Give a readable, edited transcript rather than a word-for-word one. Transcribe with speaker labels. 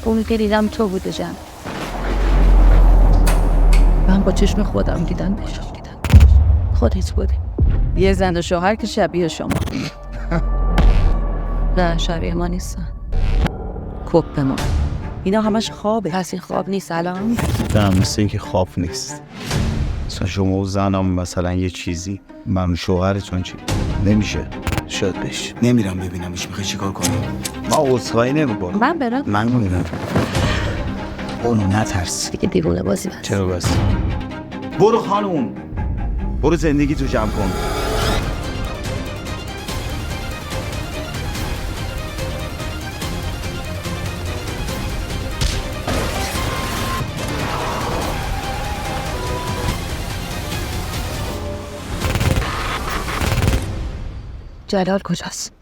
Speaker 1: اونی که دیدم تو بوده جان. من با چشم خودم دیدمش. خودت بودی. یه زن و شوهر که شبیه شما. نه شبیه ما نیستن. کپ ما. اینا همش خوابه. پس این خواب نیست الان؟
Speaker 2: نه مثل اینکه خواب نیست. مثلا شما و زنم مثلا یه چیزی، من و شوهرتون چی؟ نمیشه. شاید بشه.
Speaker 3: نمیرم ببینمش. میخوای چیکار کنم؟
Speaker 2: ما عذرخواهی نمیکنم.
Speaker 1: من برم.
Speaker 2: من میرم.
Speaker 3: اونو نترس.
Speaker 1: دیگه دیوونه بازی بس.
Speaker 2: چرا بس؟ برو خانوم، برو زندگی تو جمع کن.
Speaker 1: جلال کجاست؟